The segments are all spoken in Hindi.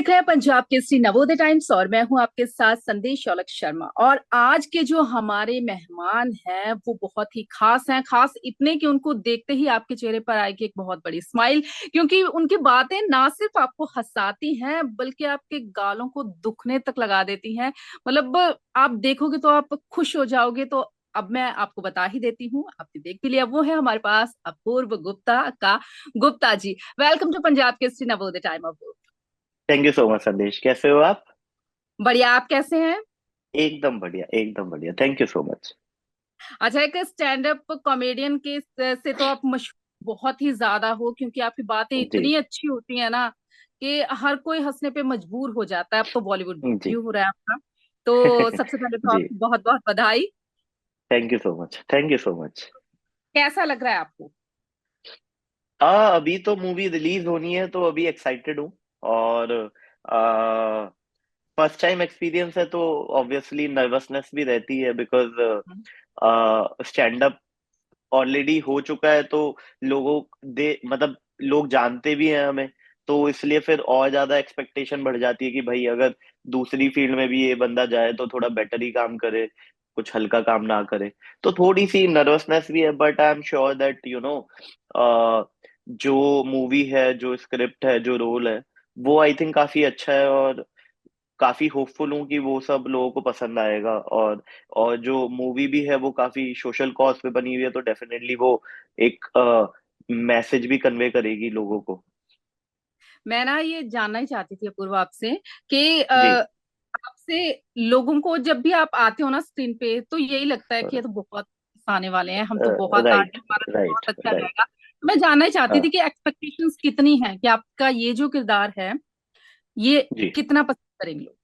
देख रहे हैं पंजाब केसरी नवोदय टाइम्स और मैं हूं आपके साथ संदेश शौलक शर्मा। और आज के जो हमारे मेहमान हैं वो बहुत ही खास हैं। खास इतने कि उनको देखते ही आपके चेहरे पर आएगी एक बहुत बड़ी स्माइल, क्योंकि उनकी बातें ना सिर्फ आपको हंसाती हैं बल्कि आपके गालों को दुखने तक लगा देती हैं। मतलब आप देखोगे तो आप खुश हो जाओगे। तो अब मैं आपको बता ही देती हूँ, आपने देख भी लिया। वो है हमारे पास अपूर्व गुप्ता का Gupta ji. Welcome to Punjab Kesari Navodaya time. Thank you so much Sandesh, कैसे हो आप? बढ़िया, आप कैसे हैं? एकदम बढ़िया, एकदम बढ़िया। Thank you so much. अच्छा, एक स्टैंड अप कॉमेडियन के से तो आप मशहूर बहुत ही ज्यादा हो, क्योंकि आपकी बातें जी। इतनी अच्छी होती है ना कि हर कोई हंसने पे मजबूर हो जाता है। अब तो बॉलीवुड जी। डेब्यू हो रहा है आपका, तो सबसे पहले तो जी। आपको बहुत बहुत बधाई। Thank you so much, thank you so much. कैसा लग रहा है आपको? अभी तो मूवी रिलीज होनी है तो अभी एक्साइटेड हूँ। और फर्स्ट टाइम एक्सपीरियंस है तो ऑब्वियसली नर्वसनेस भी रहती है, बिकॉज स्टैंड अप ऑलरेडी हो चुका है तो लोगों दे मतलब लोग जानते भी हैं हमें। तो इसलिए फिर और ज्यादा एक्सपेक्टेशन बढ़ जाती है कि भाई अगर दूसरी फील्ड में भी ये बंदा जाए तो थोड़ा बेटर ही काम करे, कुछ हल्का काम ना करे। तो थोड़ी सी नर्वसनेस भी है, but I am sure that जो मूवी है, जो स्क्रिप्ट है, जो रोल है, वो आई थिंक काफी अच्छा है। और काफी होपफुल हूँ कि वो सब लोगों को पसंद आएगा। और जो मूवी भी है वो काफी सोशल कॉज पे बनी हुई है, तो डेफिनेटली वो एक मैसेज भी कन्वे करेगी लोगों को। मैं ना ये जानना ही चाहती थी अपूर्व आपसे कि जी। आपसे लोगों को जब भी आप आते हो ना स्क्रीन पे तो यही लगता है कि ये तो बहुत आने वाले हैं, हम तो बहुत आगे, राइट, हमारा तो राइट, बहुत अच्छा राइट। जाएगा। तो मैं जानना ही चाहती थी हाँ। कि एक्सपेक्टेशंस कितनी हैं कि आपका ये जो किरदार है ये जी। कितना पसंद करेंगे लोग।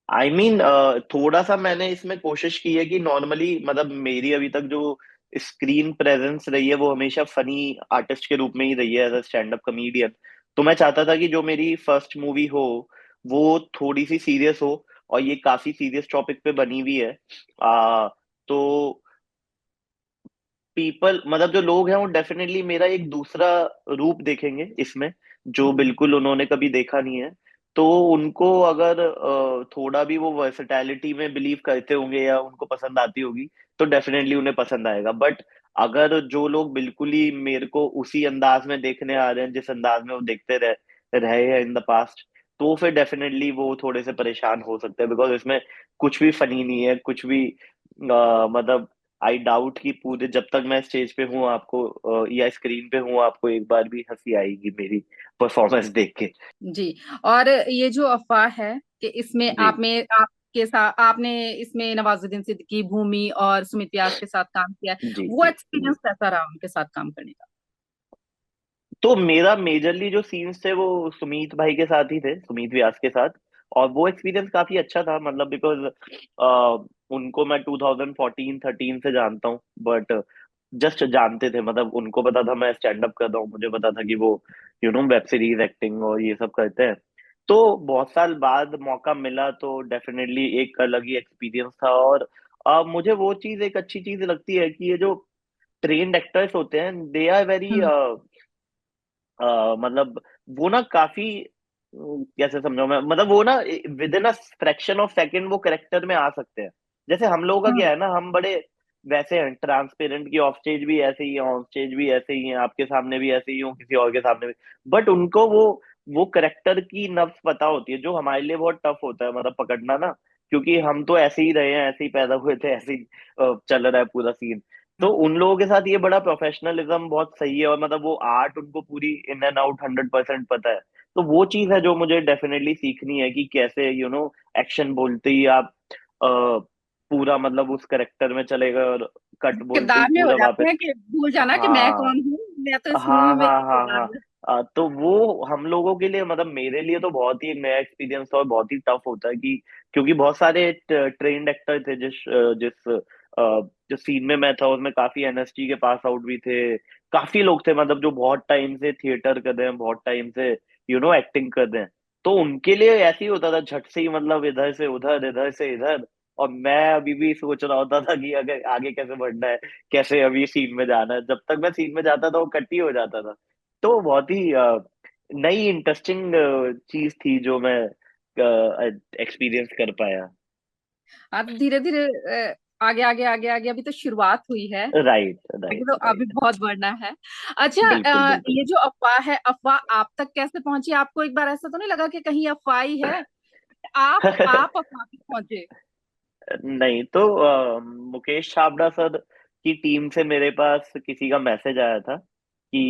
आई मीन थोड़ा सा मैंने इसमें कोशिश की है कि नॉर्मली मतलब मेरी अभी तक जो स्क्रीन प्रेजेंस रही है वो हमेशा फनी आर्टिस्ट के रूप में ही रही है, as a stand up comedian. तो मैं चाहता था कि जो मेरी फर्स्ट मूवी हो वो थोड़ी सी सीरियस हो, और ये काफी सीरियस टॉपिक पे बनी हुई है। तो पीपल मतलब जो लोग हैं वो डेफिनेटली मेरा एक दूसरा रूप देखेंगे इसमें, जो हम्म। बिल्कुल उन्होंने कभी देखा नहीं है। तो उनको अगर थोड़ा भी वो वर्सेटैलिटी में बिलीव करते होंगे या उनको पसंद आती होगी तो डेफिनेटली उन्हें पसंद आएगा। बट अगर जो लोग बिल्कुल ही मेरे को उसी अंदाज में देखने आ रहे हैं जिस अंदाज में वो देखते रहे हैं इन द पास्ट, तो फिर डेफिनेटली वो थोड़े से परेशान हो सकते हैं, बिकॉज इसमें कुछ भी फनी नहीं है, कुछ भी मतलब आई डाउट कि पूरे जब तक मैं स्टेज पे हूँ आपको या स्क्रीन पे हूँ आपको एक बार भी हंसी आएगी मेरी परफॉर्मेंस देख के। जी। और ये जो अफवाह है कि इसमें जी। आपके साथ आपने इसमें नवाजुद्दीन सिद्दीकी, भूमि और सुमित व्यास के साथ काम किया है, जी। वो जी। एक्सपीरियंस जी। कैसा रहा उनके साथ काम करने का? तो मेरा मेजरली जो सीन्स थे वो सुमीत भाई के साथ ही थे, सुमीत व्यास के साथ। और वो एक्सपीरियंस काफी अच्छा था, मतलब बिकॉज उनको मैं 2014-13 से जानता हूँ। बट जस्ट जानते थे, मतलब उनको पता था मैं स्टैंड अप कर रहा हूँ, मुझे पता था कि वो वेब सीरीज एक्टिंग और ये सब करते हैं। तो बहुत साल बाद मौका मिला तो डेफिनेटली एक अलग ही एक्सपीरियंस था। और मुझे वो चीज एक अच्छी चीज लगती है कि ये जो ट्रेन्ड एक्टर्स होते हैं दे आर वेरी हम्म। मतलब वो ना काफी कैसे समझाऊं मैं, मतलब वो ना with in a fraction of second वो करेक्टर में आ सकते हैं। जैसे हम लोगों का हम्म। क्या है ना, हम बड़े वैसे हैं ट्रांसपेरेंट, की ऑफ स्टेज भी ऐसे ही है, ऑन स्टेज भी ऐसे ही है, आपके सामने भी ऐसे ही हो, किसी और के सामने भी। बट उनको वो करेक्टर की नब्ज पता होती है, जो हमारे लिए बहुत टफ होता है मतलब पकड़ना ना, क्योंकि हम तो ऐसे ही रहे हैं, ऐसे ही पैदा हुए थे, ऐसे ही चल रहा है पूरा सीन। तो हम्म। उन लोगों के साथ ये बड़ा प्रोफेशनलिज्म बहुत सही है, और मतलब वो आर्ट उनको पूरी इन एंड आउट 100% पता है। तो वो चीज है जो मुझे डेफिनेटली सीखनी है कि कैसे एक्शन बोलते ही आप पूरा मतलब उस करेक्टर में चले गए, और कट बोलते ही किरदार में हो पूरा जाते वापस। हैं कि भूल जाना कि मैं हाँ, कौन हूँ। मैं तो इस मूवी हाँ, में हाँ, ये हाँ, किरदार हाँ। में। तो वो हम लोगों के लिए मतलब मेरे लिए तो बहुत ही एक नया एक्सपीरियंस था, और बहुत ही टफ होता है कि क्योंकि बहुत सारे ट्रेन्ड एक्टर थे, जिस जो सीन में मैं था उसमें काफी एनएसटी के पास आउट भी थे, काफी लोग थे, मतलब जो बहुत टाइम से थिएटर कर रहे हैं, बहुत टाइम से एक्टिंग कर रहे हैं। तो उनके लिए ऐसे ही होता था, झट से ही मतलब इधर से उधर, इधर से इधर। और मैं अभी भी सोच रहा होता था कि अगर आगे कैसे बढ़ना है, कैसे अभी सीन में जाना है। जब तक मैं सीन में जाता था वो कट ही हो जाता था। तो बहुत ही नई इंटरेस्टिंग चीज थी जो मैं एक्सपीरियंस कर पाया। हाँ, तो धीरे धीरे आगे आगे आगे आगे, अभी तो शुरुआत हुई है, राइट आगे राइट तो अभी राइट। बहुत बढ़ना है। अच्छा, बिल्कुल बिल्कुल। ये जो अफवाह है, अफवाह आप तक कैसे पहुंची? आपको एक बार ऐसा तो नहीं लगा कि कहीं अफवाह ही है? आप अफवाह तक पहुंचे? नहीं तो मुकेश छाबड़ा सर की टीम से मेरे पास किसी का मैसेज आया था कि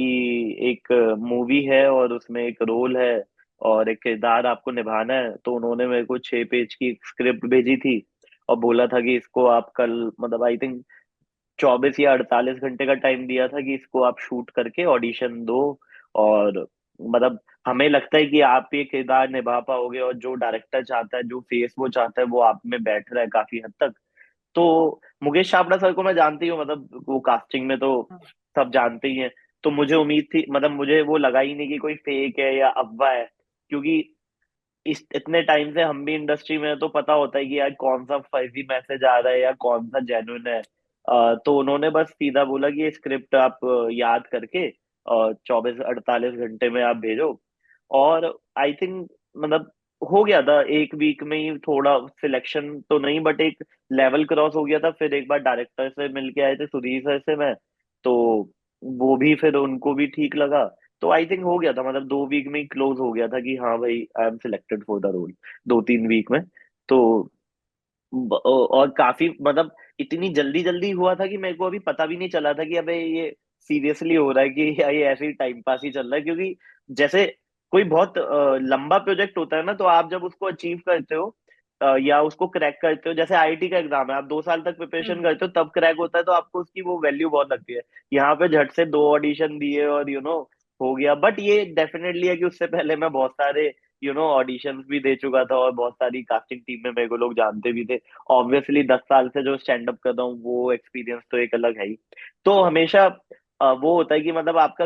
एक मूवी है और उसमें एक रोल है और एक किरदार आपको निभाना है। तो उन्होंने मेरे को 6 पेज की स्क्रिप्ट भेजी थी और बोला था कि इसको आप कल, मतलब आई थिंक 24 या 48 घंटे का टाइम दिया था कि इसको आप शूट करके ऑडिशन दो। और मतलब हमें लगता है कि आप ये किरदार निभा पाओगे और जो डायरेक्टर चाहता है, जो फेस वो चाहता है, वो आप में बैठ रहा है काफी हद तक। तो मुकेश छाबड़ा सर को मैं जानती हूँ, मतलब वो कास्टिंग में तो सब जानते ही हैं। तो मुझे उम्मीद थी, मतलब मुझे वो लगा ही नहीं कि कोई फेक है या अफवाह है, क्योंकि इस इतने टाइम से हम भी इंडस्ट्री में हैं, तो पता होता है कि यार कौन सा फर्जी मैसेज आ रहा है या कौन सा जेन्युइन है। तो उन्होंने बस सीधा बोला कि ये स्क्रिप्ट आप याद करके 24 48 घंटे में आप भेजो। और आई थिंक मतलब हो गया था एक वीक में ही, थोड़ा सिलेक्शन तो नहीं बट एक लेवल क्रॉस हो गया था। फिर एक बार डायरेक्टर से मिलके आए थे, सुधीर सर से मैं, तो वो भी फिर उनको भी ठीक लगा। तो आई थिंक हो गया था, मतलब 2 वीक में ही क्लोज हो गया था कि हाँ भाई I am selected for the role, 2 3 week में। तो और काफी मतलब इतनी जल्दी जल्दी हुआ था कि मेरे को अभी पता भी नहीं चला था कि अबे ये सीरियसली हो रहा है कि या ये ऐसे ही टाइम पास ही चल रहा है। क्योंकि जैसे कोई बहुत लंबा प्रोजेक्ट होता है ना, तो आप जब उसको अचीव करते हो या उसको क्रैक करते हो, जैसे आईआईटी का एग्जाम है, आप 2 साल तक प्रिपरेशन हम्म। करते हो तब क्रैक होता है, तो आपको उसकी वो वैल्यू बहुत लगती है। यहाँ पे झट से 2 ऑडिशन दिए और हो गया। बट ये डेफिनेटली है कि उससे पहले मैं बहुत सारे ऑडिशंस भी दे चुका था और बहुत सारी कास्टिंग टीम में मेरे को लोग जानते भी थे। ऑब्वियसली 10 साल से जो स्टैंड अप कर रहा हूँ, वो एक्सपीरियंस तो एक अलग है ही। तो हमेशा वो होता है कि मतलब आपका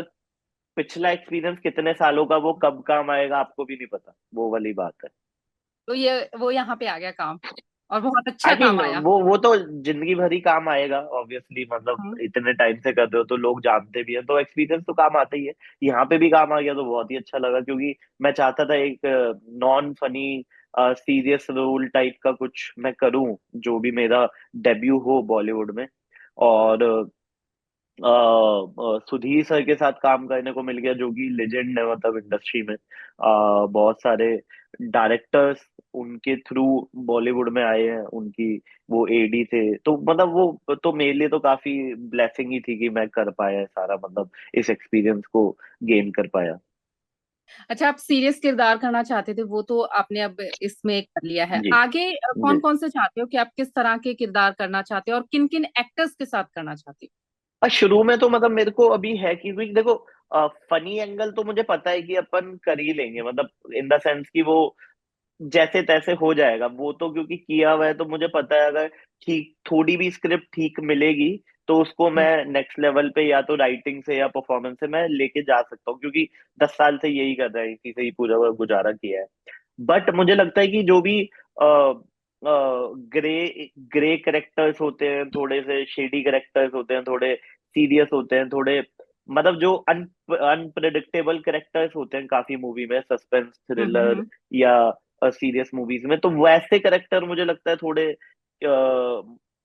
पिछला एक्सपीरियंस कितने सालों का, वो कब काम आएगा आपको भी नहीं पता, वो वाली बात है। तो ये वो यहाँ पे आ गया काम, और बहुत अच्छा आई काम मीन आया। वो तो जिंदगी भर ही काम आएगा ऑब्वियसली, मतलब हम्म। इतने टाइम से कर रहे हो तो लोग जानते भी हैं, तो एक्सपीरियंस तो काम आता ही है। यहाँ पे भी काम आ गया तो बहुत ही अच्छा लगा, क्योंकि मैं चाहता था एक non funny serious role type का कुछ मैं करूं, जो भी मेरा डेब्यू हो बॉलीवुड में। और सुधीर सर के साथ काम करने को मिल गया, जो कि लेजेंड है मतलब इंडस्ट्री में। बहुत सारे डायरेक्टर्स उनके थ्रू बॉलीवुड में आए हैं, उनकी वो एडी थे। तो मतलब वो तो मेरे लिए तो काफी ब्लेसिंग ही थी कि मैं कर पाया है सारा, मतलब इस एक्सपीरियंस को गेन कर पाया। अच्छा, आप सीरियस किरदार करना चाहते थे, वो तो आपने अब इसमें कर लिया है। जी आगे जी। कौन कौन से चाहते हो कि आप किस तरह के किरदार करना चाहते हो, और किन किन एक्टर्स के साथ करना चाहते शुरू में तो मतलब मेरे को अभी है कि क्योंकि देखो फनी एंगल तो मुझे पता है कि अपन कर ही लेंगे, मतलब इन द सेंस कि वो जैसे तैसे हो जाएगा वो तो, क्योंकि किया हुआ है। तो मुझे पता है अगर ठीक थोड़ी भी स्क्रिप्ट ठीक मिलेगी तो उसको हो? मैं नेक्स्ट लेवल पे या तो राइटिंग से या परफॉर्मेंस से मैं लेके जा सकता हूँ, क्योंकि 10 साल से यही कर रहा है, इसी से ही पूरा गुजारा किया है। बट मुझे लगता है कि जो भी ग्रे ग्रे करेक्टर्स होते हैं, थोड़े से शेडी करेक्टर्स होते हैं, थोड़े सीरियस होते हैं, थोड़े मतलब जो अनप्रिडिक्टेबल करेक्टर्स होते हैं काफी मूवी में, सस्पेंस थ्रिलर हम्म। या सीरियस मूवीज में, तो वैसे करेक्टर मुझे लगता है थोड़े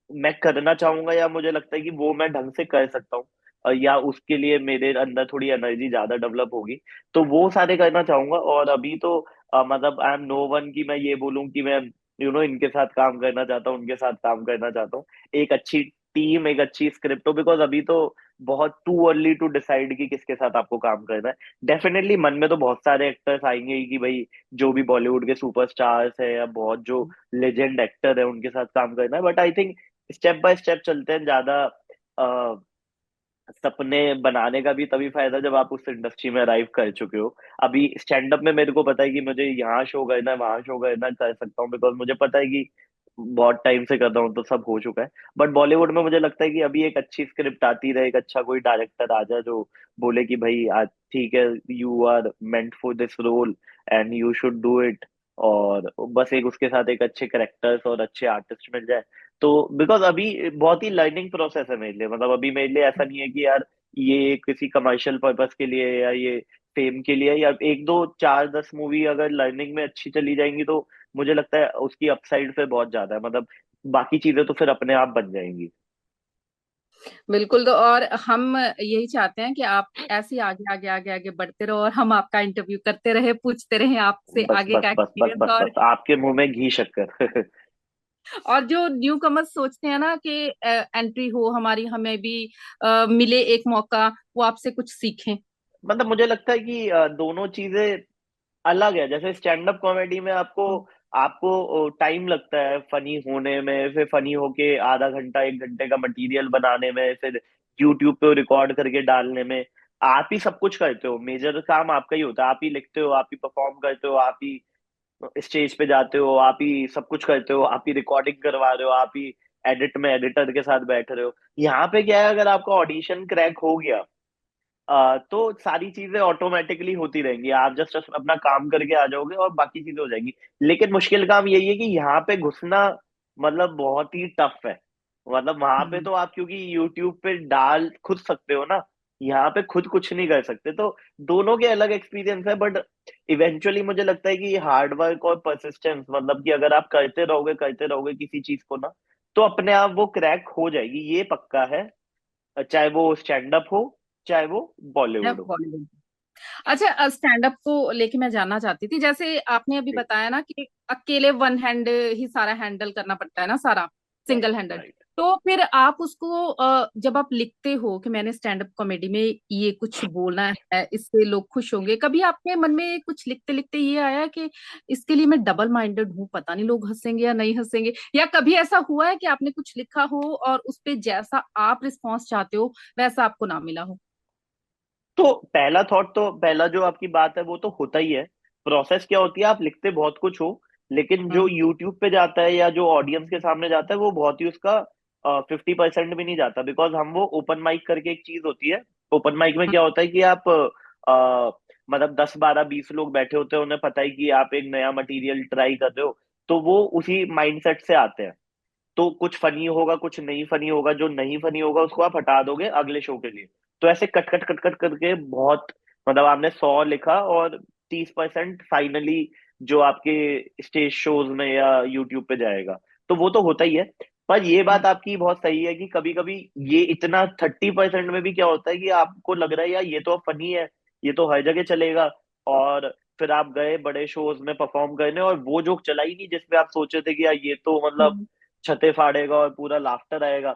मैं करना चाहूंगा, या मुझे लगता है कि वो मैं ढंग से कर सकता हूँ। या उसके लिए मेरे अंदर थोड़ी एनर्जी ज्यादा डेवलप होगी, तो वो सारे करना चाहूंगा। और अभी तो मतलब आई एम नो वन कि मैं ये बोलूं कि मैं इनके साथ काम करना चाहता हूँ, उनके साथ काम करना चाहता हूँ। एक अच्छी टीम, एक अच्छी स्क्रिप्ट हो, बिकॉज अभी तो बहुत टू अर्ली टू डिसाइड कि किसके साथ आपको काम करना है। डेफिनेटली मन में तो बहुत सारे एक्टर्स आएंगे ही कि भाई जो भी बॉलीवुड के सुपरस्टार्स है या बहुत जो लेजेंड एक्टर है उनके साथ काम करना है। But I think step by step चलते हैं ज्यादा। सपने बनाने का भी तभी फायदा जब आप उस इंडस्ट्री में अराइव कर चुके हो। अभी स्टैंड अप में मेरे को पता है कि मुझे यहाँ शो करना है, वहां शो करना कर सकता हूँ, बिकॉज मुझे पता है कि बहुत टाइम से कर रहा हूँ तो सब हो चुका है। बट बॉलीवुड में मुझे लगता है कि अभी एक अच्छी स्क्रिप्ट आती रहे, एक अच्छा कोई डायरेक्टर आ जाए जो बोले कि भाई आज ठीक है, you are meant for this role and you should do it. और बस एक उसके साथ एक अच्छे करेक्टर्स और अच्छे आर्टिस्ट मिल जाए। तो बिकॉज अभी बहुत ही लर्निंग प्रोसेस है मेरे लिए, मतलब अभी मेरे लिए ऐसा नहीं है कि यार ये किसी कमर्शियल पर्पस के लिए या ये फेम के लिए, या एक दो चार 10 मूवी अगर लर्निंग में अच्छी चली जाएंगी तो मुझे लगता है उसकी अपसाइड फिर बहुत ज्यादा है, मतलब बाकी चीजें तो फिर अपने आप बन जाएंगी। बिल्कुल। तो और हम यही चाहते हैं कि आप ऐसे ही आगे आगे आगे आगे बढ़ते रहो और हम आपका इंटरव्यू करते रहे, पूछते रहे आपसे बस आगे बस का बस बस एक्सपीरियंस। बस और बस आपके मुंह में घी शक्कर। और जो न्यू कमर्स सोचते हैं ना कि एंट्री हो हमारी, हमें भी मिले एक मौका, वो आपसे कुछ सीखें। मतलब मुझे लगता है कि दोनों चीजें अलग है। जैसे स्टैंड अप कॉमेडी में आपको हम्म। आपको टाइम लगता है फनी होने में, फिर फनी होके आधा घंटा 1 घंटे का मटेरियल बनाने में, फिर यूट्यूब पे रिकॉर्ड करके डालने में। आप ही सब कुछ करते हो, मेजर काम आपका ही होता है, आप ही लिखते हो, आप ही परफॉर्म करते हो, आप ही स्टेज पे जाते हो, आप ही सब कुछ करते हो, आप ही रिकॉर्डिंग करवा रहे हो, आप ही एडिट में एडिटर के साथ बैठ रहे हो। यहाँ पे क्या है, अगर आपका ऑडिशन क्रैक हो गया तो सारी चीजें ऑटोमेटिकली होती रहेंगी, आप जस्ट अपना काम करके आ जाओगे और बाकी चीजें हो जाएंगी। लेकिन मुश्किल काम यही है कि यहाँ पे घुसना मतलब बहुत ही टफ है। मतलब वहां पे हम्म। तो आप क्योंकि यूट्यूब पे डाल खुद सकते हो ना, यहाँ पे खुद कुछ नहीं कर सकते। तो दोनों के अलग एक्सपीरियंस है, बट इवेंचुअली मुझे लगता है कि हार्ड वर्क और परसिस्टेंस, मतलब कि अगर आप करते रहोगे किसी चीज को ना, तो अपने आप वो क्रैक हो जाएगी, ये पक्का है। चाहे वो स्टैंड अप हो, चाहे वो या बॉलीवुड हो। बॉलीवुड। अच्छा, स्टैंड अप को लेके मैं जानना चाहती थी, जैसे आपने अभी जी। बताया ना कि अकेले वन हैंड ही सारा हैंडल करना पड़ता है ना, सारा राइट सिंगल हैंडेड। राइट। तो फिर आप उसको जब आप लिखते हो कि मैंने स्टैंड अप कॉमेडी में ये कुछ बोलना है, इससे लोग खुश होंगे, कभी आपके मन में कुछ लिखते लिखते ये आया कि इसके लिए मैं डबल माइंडेड हूँ, पता नहीं लोग हंसेंगे या नहीं हंसेंगे? या कभी ऐसा हुआ है कि आपने कुछ लिखा हो और उस पे जैसा आप रिस्पॉन्स चाहते हो वैसा आपको ना मिला हो? तो पहला थॉट, तो पहला जो आपकी बात है वो तो होता ही है। प्रोसेस क्या होती है, आप लिखते बहुत कुछ हो, लेकिन जो हम्म। यूट्यूब पे जाता है या जो ऑडियंस के सामने जाता है वो बहुत ही उसका 50% भी नहीं जाता। बिकॉज हम वो ओपन माइक करके एक चीज होती है, ओपन माइक में क्या होता है कि आप मतलब 10 12 20 लोग बैठे होते हैं, उन्हें पता है कि आप एक नया मटेरियल ट्राई कर रहे हो, तो वो उसी माइंडसेट से आते हैं। तो कुछ फनी होगा, कुछ नहीं फनी होगा, जो नहीं फनी होगा उसको आप हटा दोगे अगले शो के लिए। तो ऐसे कट कट कट कट करके बहुत, मतलब आपने 100 लिखा और 30% फाइनली जो आपके स्टेज शोज में या यूट्यूब पे जाएगा। तो वो तो होता ही है। पर ये बात हम्म। आपकी बहुत सही है कि कभी कभी ये इतना 30% में भी क्या होता है कि आपको लग रहा है यार ये तो फनी है, ये तो हर जगह चलेगा, और फिर आप गए बड़े शोज में परफॉर्म करने और वो जोक चला ही नहीं जिसमें आप सोचे थे कि यार ये तो मतलब हम्म। छते फाड़ेगा और पूरा लाफ्टर आएगा।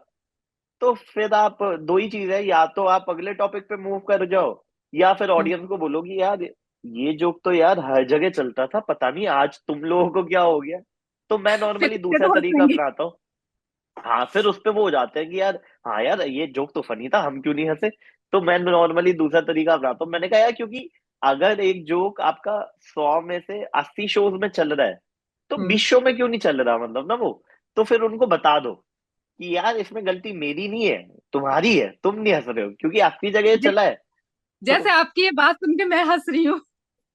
तो फिर आप दो ही चीज है, या तो आप अगले टॉपिक पे मूव कर जाओ, या फिर हम्म। ऑडियंस को बोलो कि यार ये जोक तो यार हर जगह चलता था, पता नहीं आज तुम लोगों को क्या हो गया। तो मैं फिर नॉर्मली इससे दूसरा तो तरीका हंसेंगे। अपनाता हूँ। हाँ, फिर उस पे वो हो जाते हैं कि यार हाँ यार ये जोक तो फनी था, हम क्यों नहीं हंसे। तो मैं नॉर्मली दूसरा तरीका अपनाता हूँ। मैंने कहा यार क्योंकि अगर एक जोक आपका 100 में से 80 शोज में चल रहा है, तो हम्म। 20 शो में क्यों नहीं चल रहा, मतलब ना वो। तो फिर उनको बता दो कि यार इसमें गलती मेरी नहीं है, तुम्हारी है, तुम नहीं हंस रहे हो क्योंकि आपकी जगह जै- चला है। जैसे तो आपकी ये बात सुन के मैं हंस रही हूँ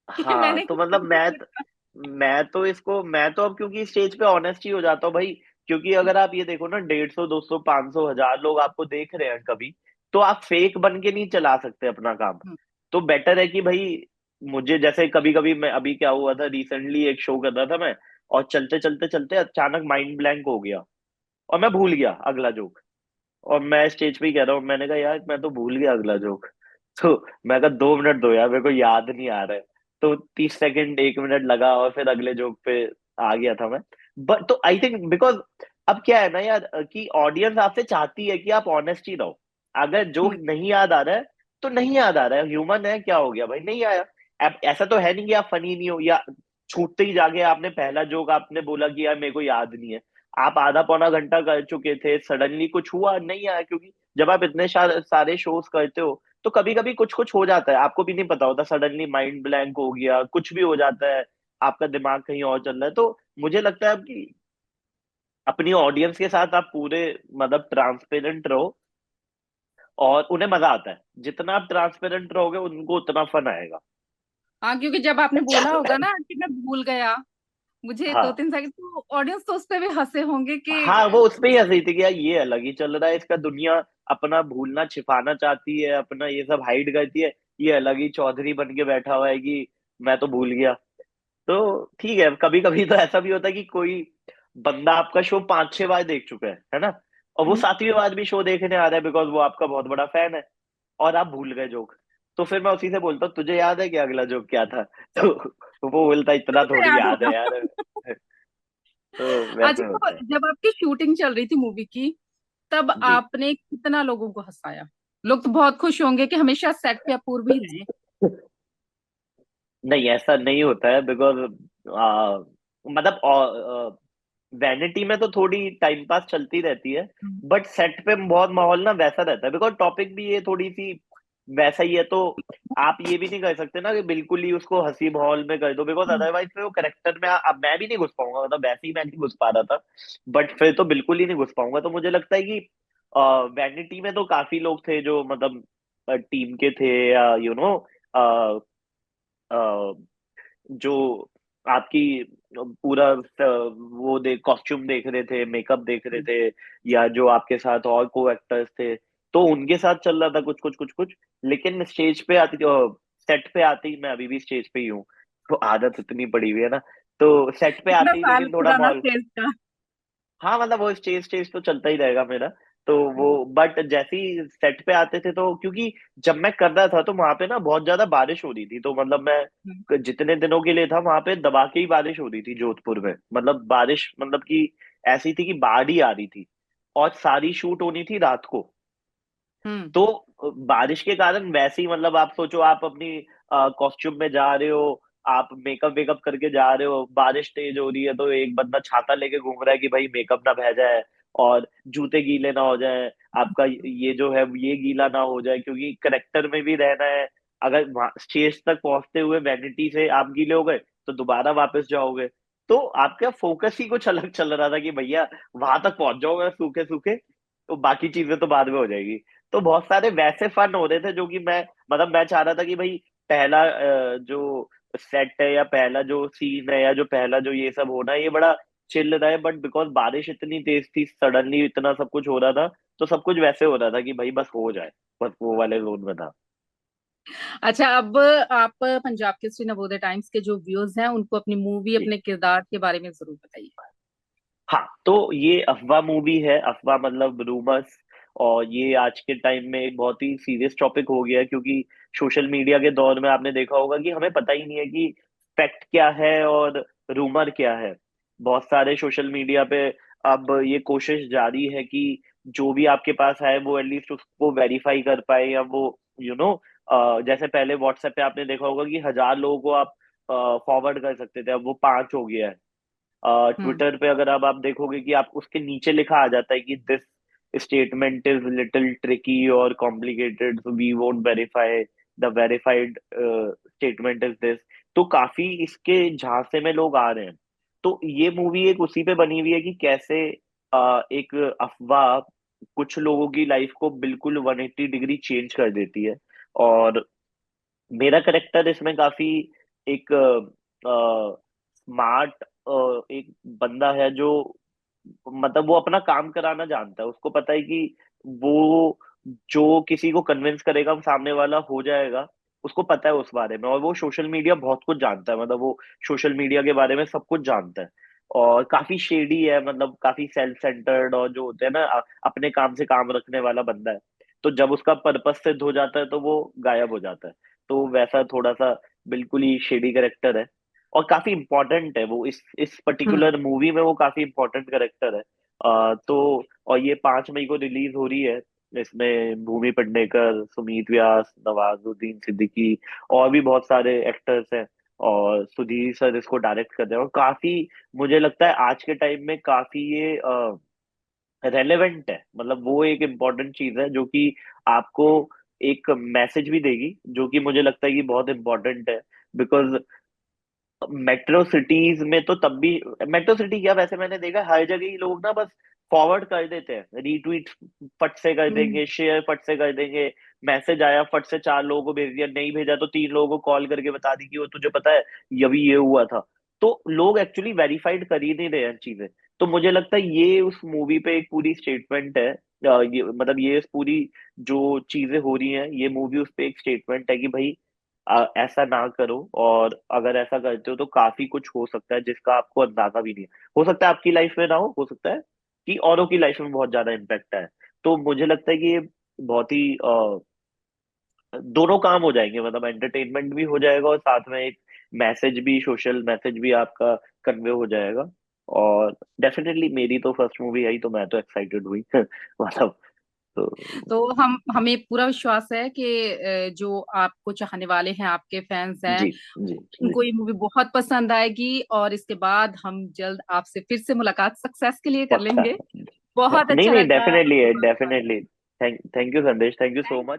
कि हाँ, मैंने तो कभी मतलब नहीं लिखा। मैं तो अब क्योंकि स्टेज पे ऑनेस्ट ही हो जाता हूँ भाई। क्योंकि अगर आप ये देखो ना, 150 200 500 1000 लोग आपको देख रहे हैं कभी, तो आप फेक बन के नहीं चला सकते अपना काम। हम्म। तो बेटर है कि भाई, मुझे जैसे कभी कभी मैं अभी क्या हुआ था, रिसेंटली एक शो कर रहा था मैं, और चलते चलते चलते अचानक माइंड ब्लैंक हो गया और मैं भूल गया अगला जोक। और मैं स्टेज पे ही कह रहा हूँ, मैंने कहा यार मैं तो भूल गया अगला जोक। तो मैं कहा 2 मिनट दो यार, मेरे को याद नहीं आ रहा है। तो 30 सेकंड 1 मिनट लगा और फिर अगले जोक पे आ गया था मैं। बट तो आई थिंक बिकॉज अब क्या है ना यार, कि ऑडियंस आपसे चाहती है कि आप ऑनेस्ट ही रहो। अगर जोक हम्म। नहीं याद आ रहा है तो नहीं याद आ रहा है, ह्यूमन है, क्या हो गया भाई, नहीं आया। अब ऐसा तो है नहीं कि आप फनी नहीं हो, या छूटते ही जाके आपने पहला जोक आपने बोला कि यार मेरे को याद नहीं है। आप आधा पौना घंटा कर चुके थे, सडनली कुछ हुआ नहीं आया, क्योंकि जब आप इतने सारे शोज करते हो तो कभी कभी कुछ कुछ हो जाता है, आपको भी नहीं पता होता, सडनली माइंड ब्लैंक हो गया, कुछ भी हो जाता है, आपका दिमाग कहीं और चल रहा है। तो मुझे लगता है कि अपनी ऑडियंस के साथ आप पूरे मतलब ट्रांसपेरेंट रहो, और उन्हें मजा आता है। जितना आप ट्रांसपेरेंट रहोगे उनको उतना फन आएगा। हाँ, क्योंकि जब आपने बोला होगा ना कि मैं भूल गया, मुझे दो हाँ तीन सेकंड, तो ऑडियंस तो उस पे भी हंसे होंगे कि हाँ, वो उसपे ही हंसी थी कि यार ये अलग ही चल रहा है इसका, दुनिया अपना भूलना छिपाना चाहती है, अपना ये सब हाइड करती है, ये अलग ही चौधरी बन के बैठा हुआ है कि मैं तो भूल गया। तो ठीक है, कभी कभी तो ऐसा भी होता है कि कोई बंदा आपका शो 5-6 बार देख चुका है ना, और वो हम्म। 7वीं बार भी शो देखने आ रहा है बिकॉज वो आपका बहुत बड़ा फैन है, और आप भूल गए जोक। तो फिर मैं उसी से बोलता हूँ तुझे याद है कि अगला जोक क्या था? तो वो बोलता इतना तो थोड़ी याद याद है होगा। यार। तो अच्छा, वैसे तो होता है। जब आपकी शूटिंग चल रही थी मूवी की, तब जी। आपने कितना लोगों को हंसाया? लोग तो बहुत खुश होंगे कि हमेशा सेट पे अपूर्व ही रहे। नहीं, ऐसा नहीं होता है बिकॉज मतलब वैनिटी में तो थोड़ी टाइम पास चलती रहती है, हम्म। बट सेट पे बहुत माहौल ना वैसा रहता है बिकॉज टॉपिक भी ये थोड़ी सी वैसा ही है। तो आप ये भी नहीं कर सकते ना कि बिल्कुल ही उसको हंसी माहौल में कर दो, बिकॉज हम्म। अदरवाइज फिर वो करेक्टर में अब मैं भी नहीं घुस पाऊंगा, मतलब वैसे ही मैं नहीं घुस पा रहा था, बट फिर तो बिल्कुल ही नहीं घुस पाऊंगा। तो मुझे लगता है कि वैनिटी में तो काफी लोग थे जो मतलब टीम के थे, या जो आपकी पूरा वो कॉस्ट्यूम देख रहे थे, मेकअप देख रहे थे, या जो आपके साथ और को एक्टर्स थे, तो उनके साथ चल रहा था कुछ कुछ कुछ कुछ। लेकिन स्टेज पे आती, सेट पे आती, मैं अभी भी स्टेज पे ही हूँ, तो आदत इतनी पड़ी हुई है ना, तो सेट पे इतना आती ही साल लेकिन थोड़ा पुराना माहौल। स्टेज का। हाँ मतलब वो स्टेज स्टेज तो चलता ही रहेगा मेरा। तो वो बट जैसे ही सेट पे आते थे तो क्योंकि जब मैं कर रहा था तो वहां पे ना बहुत ज्यादा बारिश हो रही थी, तो मतलब हम्म। मैं जितने दिनों के लिए था वहां पे दबा के ही बारिश हो रही थी जोधपुर में, मतलब बारिश मतलब कि ऐसी थी कि बाढ़ ही आ रही थी, और सारी शूट होनी थी रात को। हम्म। तो बारिश के कारण वैसे ही मतलब आप सोचो आप अपनी कॉस्ट्यूम में जा रहे हो, आप मेकअप वेकअप करके जा रहे हो, बारिश तेज हो रही है, तो एक बंदा छाता लेके घूम रहा है कि भाई मेकअप ना बह जाए और जूते गीले ना हो जाए, आपका ये जो है ये गीला ना हो जाए, क्योंकि करेक्टर में भी रहना है। अगर स्टेज तक पहुंचते हुए वैनिटी से आप गीले हो गए तो दोबारा वापस जाओगे, तो आपका फोकस ही कुछ अलग चल रहा था कि भैया वहां तक पहुंच जाओगे सूखे सूखे, तो बाकी चीजें तो बाद में हो जाएगी। तो बहुत सारे वैसे फन हो रहे थे जो कि मैं मतलब मैं चाह रहा था कि भाई पहला जो सेट है या पहला जो सीन है या जो पहला जो ये सब होना है ये बड़ा चिल रहा है, बट बिकॉज बारिश इतनी तेज थी, सडनली इतना सब कुछ हो रहा था, तो सब कुछ वैसे हो रहा था कि भाई बस हो जाए, बस वो वाले जोन में था। अच्छा, अब आप पंजाब केसरी नवोदय टाइम्स के जो व्यूअर्स हैं उनको अपनी मूवी, जी। अपने किरदार के बारे में जरूर बताइए। हाँ, तो ये अफवाह मूवी है, अफवाह मतलब रूमर्स, और ये आज के टाइम में एक बहुत ही सीरियस टॉपिक हो गया है, क्योंकि सोशल मीडिया के दौर में आपने देखा होगा कि हमें पता ही नहीं है कि फैक्ट क्या है और रूमर क्या है। बहुत सारे सोशल मीडिया पे अब ये कोशिश जारी है कि जो भी आपके पास है वो एटलीस्ट उसको वेरीफाई कर पाए, या वो यू you नो जैसे पहले व्हाट्सएप पे आपने देखा होगा कि 1,000 लोगों को आप फॉरवर्ड कर सकते थे, अब वो 5 हो गया है। हम्म। ट्विटर पे अगर अब आप देखोगे कि आप उसके नीचे लिखा आ जाता है कि this statement is little tricky और complicated, so we won't verify, the verified statement is this. तो काफी इसके झांसे में लोग आ रहे हैं। तो ये मूवी एक उसी पे बनी हुई है कि कैसे एक अफवाह कुछ लोगों की लाइफ को बिल्कुल 180 डिग्री चेंज कर देती है। और मेरा करेक्टर इसमें काफी एक स्मार्ट एक बंदा है, जो मतलब वो अपना काम कराना जानता है, उसको पता है कि वो जो किसी को कन्विंस करेगा वो सामने वाला हो जाएगा, उसको पता है उस बारे में, और वो सोशल मीडिया बहुत कुछ जानता है, मतलब वो सोशल मीडिया के बारे में सब कुछ जानता है, और काफी शेडी है, मतलब काफी सेल्फ सेंटर्ड, और जो होते हैं ना अपने काम से काम रखने वाला बंदा है। तो जब उसका पर्पस सिद्ध हो जाता है तो वो गायब हो जाता है। तो वैसा थोड़ा सा बिल्कुल ही शेडी करेक्टर है, और काफी इंपॉर्टेंट है वो इस हम्म। पर्टिकुलर मूवी में, वो काफी इंपॉर्टेंट करेक्टर है। तो और ये 5 मई को रिलीज हो रही है। इसमें भूमि पेडनेकर, सुमीत व्यास, नवाजुद्दीन सिद्दीकी, और भी बहुत सारे एक्टर्स हैं, और सुधीर सर इसको डायरेक्ट कर रहे हैं, और काफी मुझे लगता है आज के टाइम में काफी ये रेलेवेंट है, मतलब वो एक इम्पोर्टेंट चीज है जो कि आपको एक मैसेज भी देगी, जो कि मुझे लगता है कि बहुत इंपॉर्टेंट है। बिकॉज मेट्रो सिटीज में तो तब भी, मेट्रो सिटी क्या वैसे मैंने देखा हर जगह ही लोग ना बस फॉरवर्ड कर देते हैं, रीट्वीट फट से कर हम्म। देंगे, शेयर फट से कर देंगे, मैसेज आया फट से 4 लोगों को भेज दिया, नहीं भेजा तो 3 लोगों को कॉल करके बता दी कि वो तुझे पता है ये अभी ये हुआ था। तो लोग एक्चुअली वेरीफाइड कर ही नहीं रहे हैं चीजें। तो मुझे लगता है ये उस मूवी पे एक पूरी स्टेटमेंट है ये मतलब ये पूरी जो चीजें हो रही हैं, ये मूवी उस पे एक स्टेटमेंट है कि भाई ऐसा ना करो, और अगर ऐसा करते हो तो काफी कुछ हो सकता है जिसका आपको अंदाजा भी नहीं है। हो सकता है आपकी लाइफ में ना हो सकता है कि औरों की लाइफ में बहुत ज्यादा इम्पेक्ट है। तो मुझे लगता है कि ये बहुत ही दोनों काम हो जाएंगे, मतलब एंटरटेनमेंट भी हो जाएगा और साथ में एक मैसेज भी, सोशल मैसेज भी आपका कन्वे हो जाएगा। और डेफिनेटली मेरी तो फर्स्ट मूवी आई तो मैं तो एक्साइटेड हुई मतलब। तो तो हम हमें पूरा विश्वास है कि जो आपको चाहने वाले हैं, आपके फैंस हैं, जी जी जी। उनको ये मूवी बहुत पसंद आएगी, और इसके बाद हम जल्द आपसे फिर से मुलाकात सक्सेस के लिए कर पक्का। लेंगे। बहुत नहीं अच्छा नहीं, लगा डेफिनेटली आपसे है, बात करके। डेफिनेटली। थैंक थैंक यू संदेश, thank you so thank much.